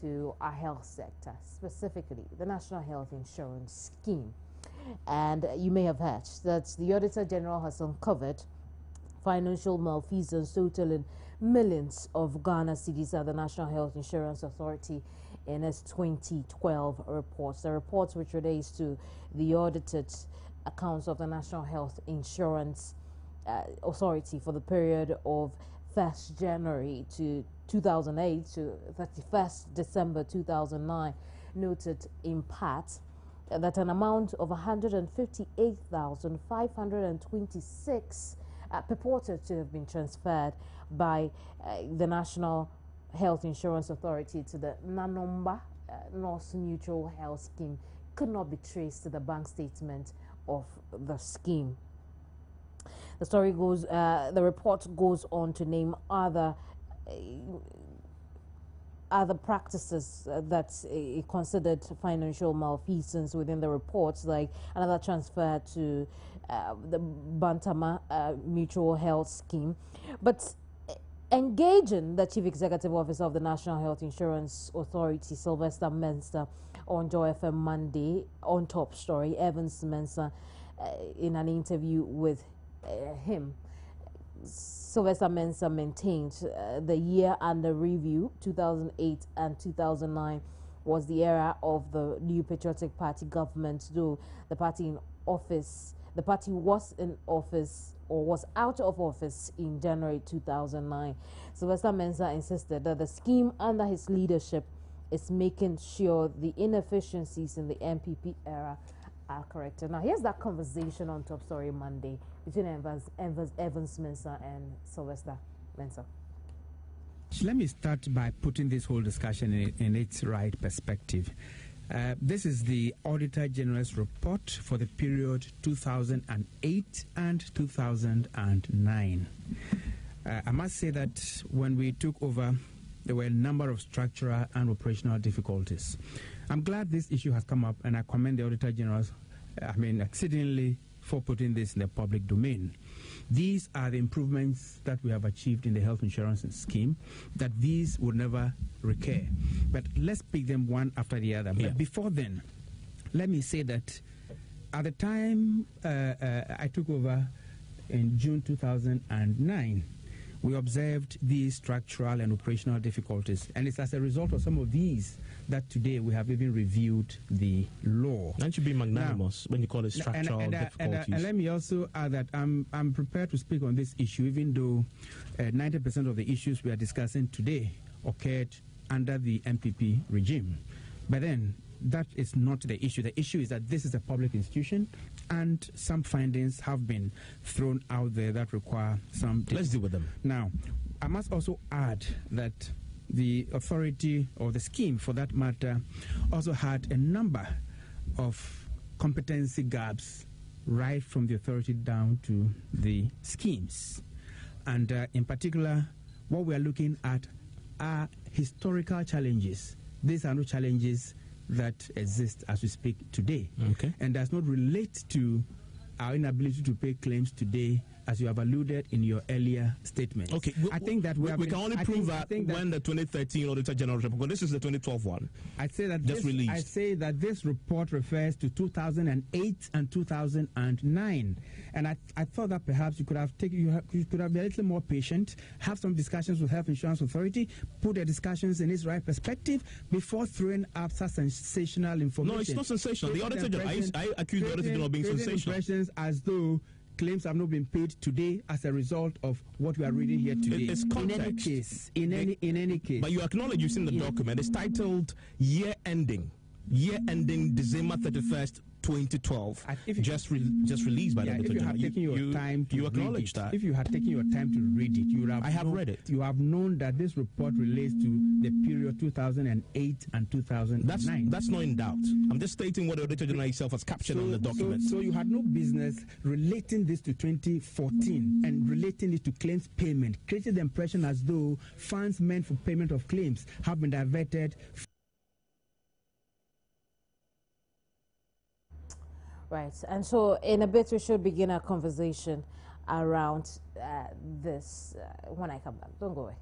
to our health sector, specifically the National Health Insurance Scheme. And you may have heard that the Auditor General has uncovered financial malfeasance totaling millions of Ghana cedis at the National Health Insurance Authority in its 2012 reports. The reports, which relates to the audited accounts of the National Health Insurance Authority for the period of 1st January to 2008 to 31st December 2009, noted in part that an amount of 158,526 purported to have been transferred by the National Health Insurance Authority to the Nanomba North Mutual Health Scheme could not be traced to the bank statement of the scheme. The story goes, the report goes on to name other practices that considered financial malfeasance within the reports, like another transfer to the Bantama Mutual Health Scheme. But engaging the Chief Executive Officer of the National Health Insurance Authority, Sylvester Mensah, on Joy FM Monday, on Top Story, Evans Mensah, in an interview with him, Sylvester Mensah maintained the year under review, 2008 and 2009, was the era of the New Patriotic Party government, though the party was in office or was out of office in January 2009. Sylvester Mensah insisted that the scheme under his leadership is making sure the inefficiencies in the NPP era are corrected. Now, here's that conversation on Top Story Monday between Evans Mensah and Sylvester Mensah. Let me start by putting this whole discussion in its right perspective. This is the Auditor General's report for the period 2008 and 2009. I must say that when we took over, there were a number of structural and operational difficulties. I'm glad this issue has come up, and I commend the Auditor General, exceedingly, for putting this in the public domain. These are the improvements that we have achieved in the health insurance scheme, that these would never recur. But let's pick them one after the other. Yeah. But before then, let me say that at the time I took over in June 2009, we observed these structural and operational difficulties. And it's as a result of some of these that today we have even reviewed the law. Don't you be magnanimous when you call it structural difficulties? And let me also add that I'm prepared to speak on this issue, even though 90% of the issues we are discussing today occurred under the MPP regime. But then that is not the issue. The issue is that this is a public institution, and some findings have been thrown out there that require some... Let's deal with them. Now, I must also add that the authority, or the scheme for that matter, also had a number of competency gaps right from the authority down to the schemes. And in particular, what we are looking at are historical challenges. These are no challenges that exist as we speak today. Okay. And does not relate to our inability to pay claims today, as you have alluded in your earlier statement. Okay, I think that we can only prove that when the 2013 Auditor General report, because this is the 2012 one. I say that just released. I say that this report refers to 2008 and 2009, and I thought that perhaps you could have been a little more patient, have some discussions with Health Insurance Authority, put the discussions in its right perspective before throwing out such sensational information. No, it's not sensational. The Auditor General, I accuse the Auditor General of being sensational. Impressions as though claims have not been paid today as a result of what we are reading here today. It's context. In any case. But you acknowledge you've seen the document. It's titled Year Ending December 31st, 2012. Just released by the Auditor General. You acknowledge that. If you had taken your time to read it, you would have I have read it. You have known that this report relates to the period 2008 and 2009. That's not in doubt. I'm just stating what the Auditor General itself has captured on the document. So you had no business relating this to 2014 and relating it to claims payment, creating the impression as though funds meant for payment of claims have been diverted. Right, and so in a bit we should begin our conversation around this when I come back. Don't go away.